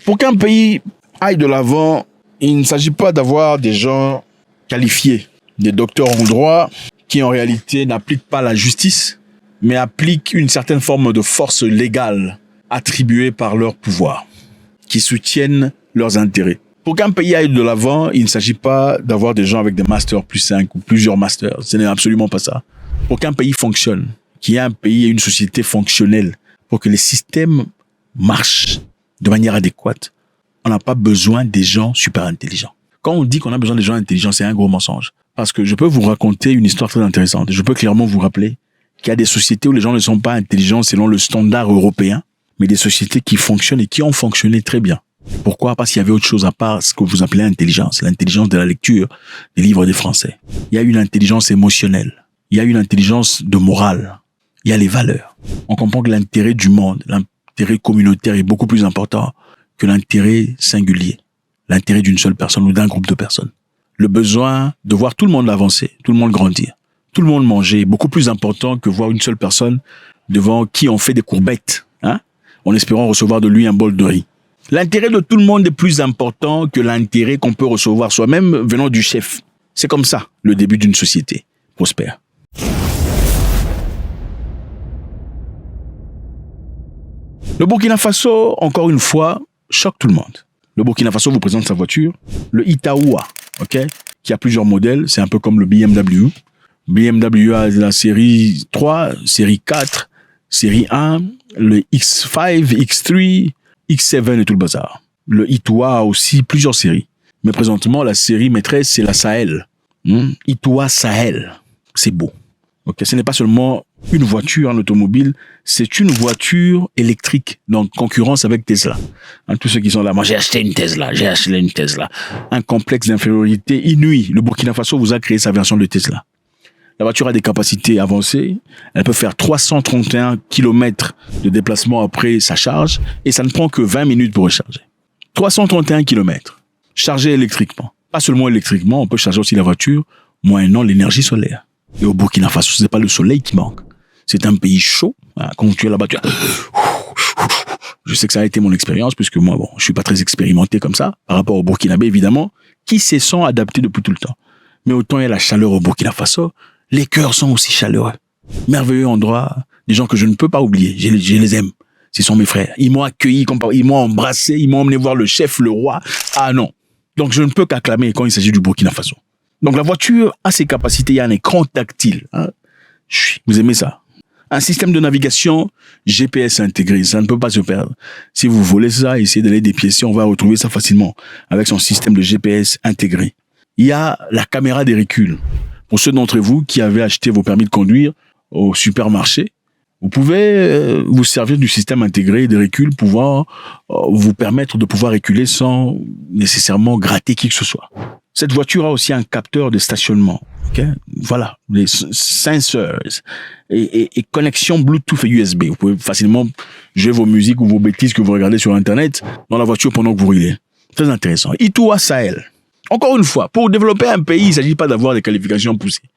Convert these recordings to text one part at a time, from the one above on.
Pour qu'un pays aille de l'avant, il ne s'agit pas d'avoir des gens qualifiés, des docteurs en droit qui en réalité n'appliquent pas la justice, mais appliquent une certaine forme de force légale attribuée par leur pouvoir, qui soutiennent leurs intérêts. Pour qu'un pays aille de l'avant, il ne s'agit pas d'avoir des gens avec des masters plus 5 ou plusieurs masters. Ce n'est absolument pas ça. Pour qu'un pays fonctionne, qu'il y ait un pays et une société fonctionnelle, pour que les systèmes marchent de manière adéquate, on n'a pas besoin des gens super intelligents. Quand on dit qu'on a besoin des gens intelligents, c'est un gros mensonge. Parce que je peux vous raconter une histoire très intéressante. Je peux clairement vous rappeler qu'il y a des sociétés où les gens ne sont pas intelligents selon le standard européen, mais des sociétés qui fonctionnent et qui ont fonctionné très bien. Pourquoi? Parce qu'il y avait autre chose à part ce que vous appelez intelligence. L'intelligence de la lecture des livres des Français. Il y a une intelligence émotionnelle. Il y a une intelligence de morale. Il y a les valeurs. On comprend que l'intérêt du monde, l'intérêt communautaire est beaucoup plus important que l'intérêt singulier. L'intérêt d'une seule personne ou d'un groupe de personnes. Le besoin de voir tout le monde avancer, tout le monde grandir, tout le monde manger est beaucoup plus important que voir une seule personne devant qui on fait des courbettes, en espérant recevoir de lui un bol de riz. L'intérêt de tout le monde est plus important que l'intérêt qu'on peut recevoir soi-même venant du chef. C'est comme ça, le début d'une société prospère. Le Burkina Faso, encore une fois, choque tout le monde. Le Burkina Faso vous présente sa voiture, le Itaoua, qui a plusieurs modèles. C'est un peu comme le BMW. BMW a la série 3, série 4, série 1, le X5, X3, X7 et tout le bazar. Le Itaoua a aussi plusieurs séries. Mais présentement, la série maîtresse, c'est la Sahel. Itaoua Sahel. C'est beau. Ce n'est pas seulement une voiture en automobile, c'est une voiture électrique, donc concurrence avec Tesla. Tous ceux qui sont là, moi j'ai acheté une Tesla. Un complexe d'infériorité inouï. Le Burkina Faso vous a créé sa version de Tesla. La voiture a des capacités avancées, elle peut faire 331 km de déplacement après sa charge, et ça ne prend que 20 minutes pour recharger. 331 km, chargé électriquement. Pas seulement électriquement, on peut charger aussi la voiture, moyennant l'énergie solaire. Et au Burkina Faso, ce n'est pas le soleil qui manque. C'est un pays chaud. Quand tu es là-bas, je sais que ça a été mon expérience, puisque moi, je suis pas très expérimenté comme ça, par rapport au Burkinabé, évidemment, qui se sont adaptés depuis tout le temps. Mais autant il y a la chaleur au Burkina Faso, les cœurs sont aussi chaleureux. Merveilleux endroit, des gens que je ne peux pas oublier. Je les aime. Ce sont mes frères. Ils m'ont accueilli, ils m'ont embrassé, ils m'ont emmené voir le chef, le roi. Ah non. Donc je ne peux qu'acclamer quand il s'agit du Burkina Faso. Donc la voiture a ses capacités, il y a un écran tactile. Vous aimez ça? Un système de navigation GPS intégré, ça ne peut pas se perdre. Si vous volez ça, essayez d'aller dépiécer, on va retrouver ça facilement avec son système de GPS intégré. Il y a la caméra des reculs. Pour ceux d'entre vous qui avaient acheté vos permis de conduire au supermarché, vous pouvez vous servir du système intégré des reculs pouvant vous permettre de pouvoir reculer sans nécessairement gratter qui que ce soit. Cette voiture a aussi un capteur de stationnement. Voilà, les sensors et connexion Bluetooth et USB. Vous pouvez facilement jouer vos musiques ou vos bêtises que vous regardez sur Internet dans la voiture pendant que vous roulez. Très intéressant. Itaoua Sahel. Encore une fois, pour développer un pays, il ne s'agit pas d'avoir des qualifications poussées.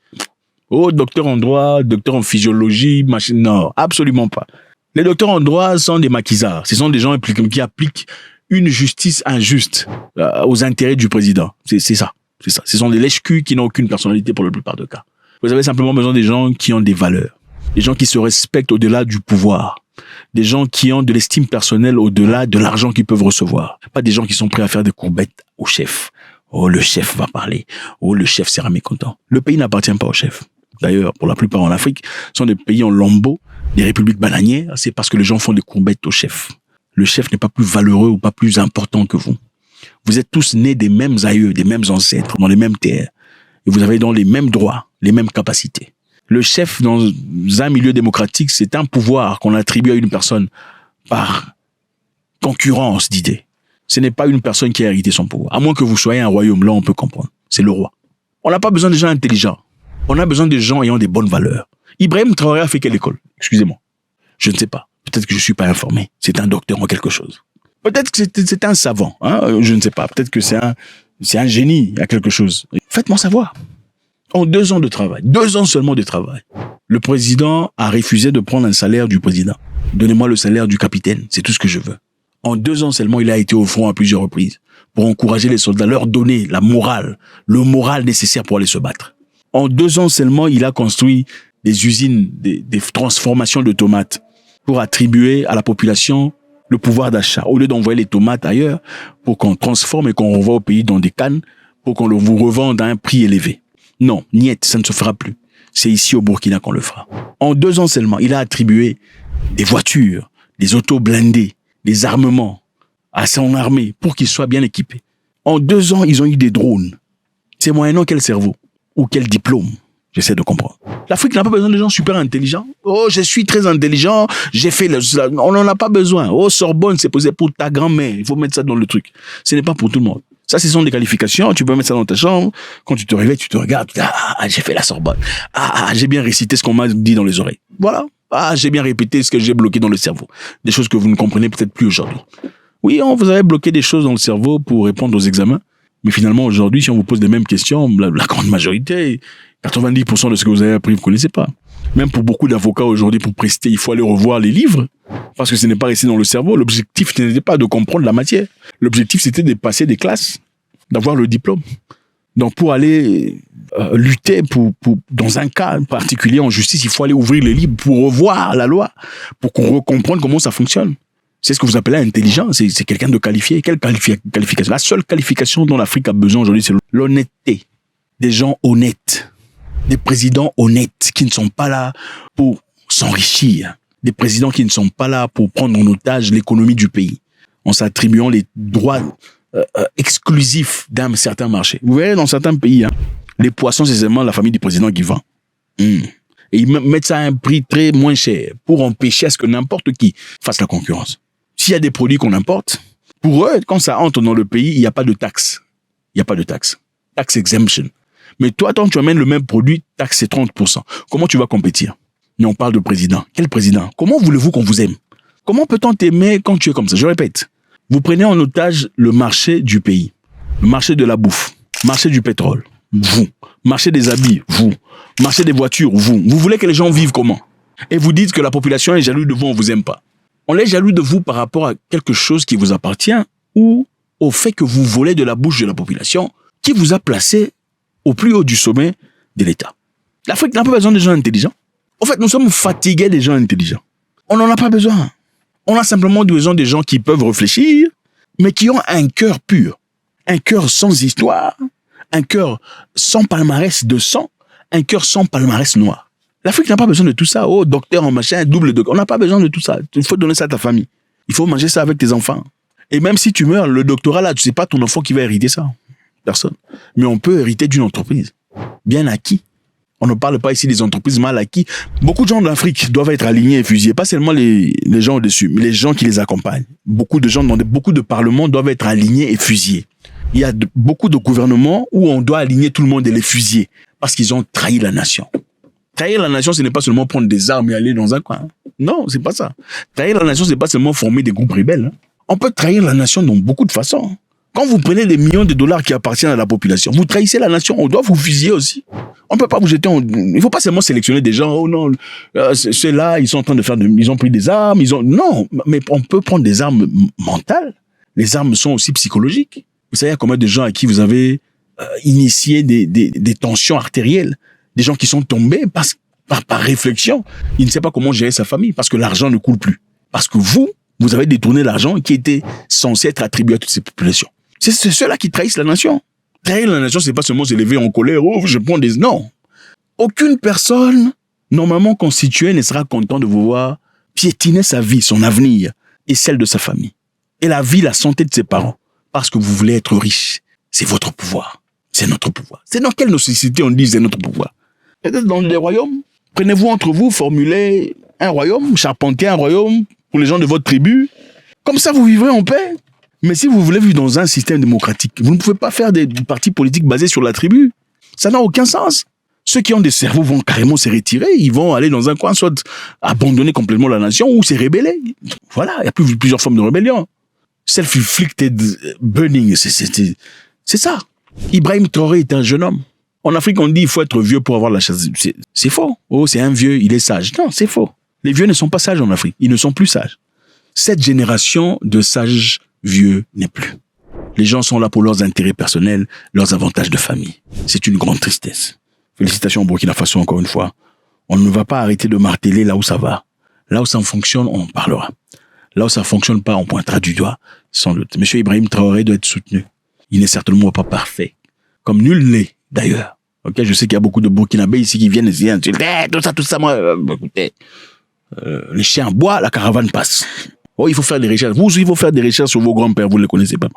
Oh, docteur en droit, docteur en physiologie, machin. Non, absolument pas. Les docteurs en droit sont des maquisards. Ce sont des gens qui appliquent une justice injuste aux intérêts du président. C'est ça. Ce sont des lèche-culs qui n'ont aucune personnalité pour la plupart des cas. Vous avez simplement besoin des gens qui ont des valeurs. Des gens qui se respectent au-delà du pouvoir. Des gens qui ont de l'estime personnelle au-delà de l'argent qu'ils peuvent recevoir. Pas des gens qui sont prêts à faire des courbettes au chef. Oh, le chef va parler. Oh, le chef sera mécontent. Le pays n'appartient pas au chef. D'ailleurs, pour la plupart en Afrique, ce sont des pays en lambeaux, des républiques bananières. C'est parce que les gens font des courbettes au chef. Le chef n'est pas plus valeureux ou pas plus important que vous. Vous êtes tous nés des mêmes aïeux, des mêmes ancêtres, dans les mêmes terres. Et vous avez donc les mêmes droits, les mêmes capacités. Le chef, dans un milieu démocratique, c'est un pouvoir qu'on attribue à une personne par concurrence d'idées. Ce n'est pas une personne qui a hérité son pouvoir. À moins que vous soyez un royaume, là, on peut comprendre. C'est le roi. On n'a pas besoin de gens intelligents. On a besoin de gens ayant des bonnes valeurs. Ibrahim Traoré a fait quelle école? Excusez-moi. Je ne sais pas. Peut-être que je suis pas informé. C'est un docteur en quelque chose. Peut-être que c'est un savant. Je ne sais pas. Peut-être que c'est un génie à quelque chose. Faites-moi savoir. En 2 ans de travail, 2 ans seulement de travail, le président a refusé de prendre un salaire du président. Donnez-moi le salaire du capitaine. C'est tout ce que je veux. En 2 ans seulement, il a été au front à plusieurs reprises pour encourager les soldats, leur donner la morale, le moral nécessaire pour aller se battre. En 2 ans seulement, il a construit des usines, des transformations de tomates pour attribuer à la population le pouvoir d'achat. Au lieu d'envoyer les tomates ailleurs pour qu'on transforme et qu'on renvoie au pays dans des cannes pour qu'on vous revende à un prix élevé. Non, niet, ça ne se fera plus. C'est ici au Burkina qu'on le fera. En 2 ans seulement, il a attribué des voitures, des autos blindées, des armements à son armée pour qu'ils soient bien équipés. En 2 ans, ils ont eu des drones. C'est moyennant quel cerveau ou quel diplôme. J'essaie de comprendre. L'Afrique n'a pas besoin de gens super intelligents. Oh, je suis très intelligent, j'ai fait on n'en a pas besoin. Oh, Sorbonne, c'est posé pour ta grand-mère. Il faut mettre ça dans le truc. Ce n'est pas pour tout le monde. Ça, ce sont des qualifications. Tu peux mettre ça dans ta chambre. Quand tu te réveilles, tu te regardes. J'ai fait la Sorbonne. J'ai bien récité ce qu'on m'a dit dans les oreilles. Voilà. J'ai bien répété ce que j'ai bloqué dans le cerveau. Des choses que vous ne comprenez peut-être plus aujourd'hui. Oui, on vous avait bloqué des choses dans le cerveau pour répondre aux examens. Mais finalement, aujourd'hui, si on vous pose les mêmes questions, la grande majorité, 90% de ce que vous avez appris, vous ne connaissez pas. Même pour beaucoup d'avocats aujourd'hui, pour prester, il faut aller revoir les livres, parce que ce n'est pas resté dans le cerveau. L'objectif n'était pas de comprendre la matière. L'objectif, c'était de passer des classes, d'avoir le diplôme. Donc, pour aller lutter dans un cas particulier en justice, il faut aller ouvrir les livres pour revoir la loi, pour qu'on comprenne comment ça fonctionne. C'est ce que vous appelez intelligent, c'est quelqu'un de qualifié. Quelle qualification? La seule qualification dont l'Afrique a besoin aujourd'hui, c'est l'honnêteté. Des gens honnêtes. Des présidents honnêtes qui ne sont pas là pour s'enrichir. Des présidents qui ne sont pas là pour prendre en otage l'économie du pays en s'attribuant les droits exclusifs d'un certain marché. Vous verrez dans certains pays, les poissons, c'est seulement la famille du président qui vend. Et ils mettent ça à un prix très moins cher pour empêcher à ce que n'importe qui fasse la concurrence. S'il y a des produits qu'on importe, pour eux, quand ça entre dans le pays, il n'y a pas de taxe. Il n'y a pas de taxe. Tax exemption. Mais toi, tant que tu amènes le même produit, taxe c'est 30%. Comment tu vas compétir? Mais on parle de président. Quel président? Comment voulez-vous qu'on vous aime? Comment peut-on t'aimer quand tu es comme ça? Je répète. Vous prenez en otage le marché du pays. Le marché de la bouffe. Marché du pétrole. Vous. Marché des habits. Vous. Marché des voitures. Vous. Vous voulez que les gens vivent comment? Et vous dites que la population est jalouse de vous, on vous aime pas. On est jaloux de vous par rapport à quelque chose qui vous appartient ou au fait que vous volez de la bouche de la population qui vous a placé au plus haut du sommet de l'État. L'Afrique n'a pas besoin de gens intelligents. En fait, nous sommes fatigués des gens intelligents. On n'en a pas besoin. On a simplement besoin des gens qui peuvent réfléchir, mais qui ont un cœur pur. Un cœur sans histoire, un cœur sans palmarès de sang, un cœur sans palmarès noir. L'Afrique n'a pas besoin de tout ça. Oh, docteur en machin, double docteur. On n'a pas besoin de tout ça. Il faut donner ça à ta famille. Il faut manger ça avec tes enfants. Et même si tu meurs, le doctorat là, tu sais pas ton enfant qui va hériter ça. Personne. Mais on peut hériter d'une entreprise. Bien acquis. On ne parle pas ici des entreprises mal acquis. Beaucoup de gens d'Afrique doivent être alignés et fusillés. Pas seulement les gens au-dessus, mais les gens qui les accompagnent. Beaucoup de gens dans beaucoup de parlements doivent être alignés et fusillés. Il y a beaucoup de gouvernements où on doit aligner tout le monde et les fusiller. Parce qu'ils ont trahi la nation. Trahir la nation, ce n'est pas seulement prendre des armes et aller dans un coin. Non, c'est pas ça. Trahir la nation, c'est pas seulement former des groupes rebelles. On peut trahir la nation dans beaucoup de façons. Quand vous prenez des millions de dollars qui appartiennent à la population, vous trahissez la nation, on doit vous fusiller aussi. On peut pas vous jeter il faut pas seulement sélectionner des gens, oh non, ceux-là, ils sont en train de faire ils ont pris des armes, non, mais on peut prendre des armes mentales. Les armes sont aussi psychologiques. Vous savez, il y a combien de gens à qui vous avez initié des tensions artérielles, des gens qui sont tombés par réflexion. Ils ne savent pas comment gérer sa famille parce que l'argent ne coule plus. Parce que vous avez détourné l'argent qui était censé être attribué à toutes ces populations. C'est ceux-là qui trahissent la nation. Trahir la nation, c'est pas seulement se lever en colère, oh, je prends des... Non. Aucune personne normalement constituée ne sera content de vous voir piétiner sa vie, son avenir et celle de sa famille. Et la vie, la santé de ses parents. Parce que vous voulez être riche. C'est votre pouvoir. C'est notre pouvoir. C'est dans quelle société on dit c'est notre pouvoir? Peut-être dans les royaumes. Prenez-vous entre vous, formulez un royaume, charpentez un royaume pour les gens de votre tribu. Comme ça, vous vivrez en paix. Mais si vous voulez vivre dans un système démocratique, vous ne pouvez pas faire des partis politiques basés sur la tribu. Ça n'a aucun sens. Ceux qui ont des cerveaux vont carrément se retirer. Ils vont aller dans un coin, soit abandonner complètement la nation ou se rebeller. Voilà, il y a plusieurs formes de rébellion. Self-inflicted burning, c'est ça. Ibrahim Traoré est un jeune homme. En Afrique, on dit qu'il faut être vieux pour avoir la chasse. C'est faux. Oh, c'est un vieux, il est sage. Non, c'est faux. Les vieux ne sont pas sages en Afrique. Ils ne sont plus sages. Cette génération de sages vieux n'est plus. Les gens sont là pour leurs intérêts personnels, leurs avantages de famille. C'est une grande tristesse. Félicitations au Burkina Faso encore une fois. On ne va pas arrêter de marteler là où ça va. Là où ça fonctionne, on en parlera. Là où ça fonctionne pas, on pointera du doigt, sans doute. Monsieur Ibrahim Traoré doit être soutenu. Il n'est certainement pas parfait. Comme nul n'est, d'ailleurs. Ok, je sais qu'il y a beaucoup de Burkinabés ici qui viennent essayer tout ça, moi, écoutez. Les chiens boivent, la caravane passe. Oh, il faut faire des recherches. Vous, il faut faire des recherches sur vos grands-pères. Vous ne les connaissez pas.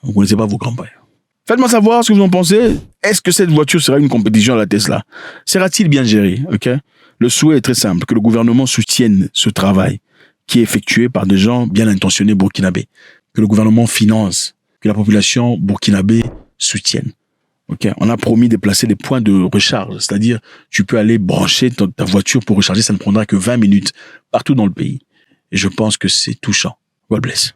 Vous ne connaissez pas vos grands-pères. Faites-moi savoir ce que vous en pensez. Est-ce que cette voiture sera une compétition à la Tesla? Sera-t-il bien géré? Ok. Le souhait est très simple, que le gouvernement soutienne ce travail qui est effectué par des gens bien intentionnés burkinabés. Que le gouvernement finance, que la population burkinabé soutienne. Ok. On a promis de placer des points de recharge, c'est-à-dire tu peux aller brancher ta voiture pour recharger, ça ne prendra que 20 minutes partout dans le pays. Et je pense que c'est touchant. God bless.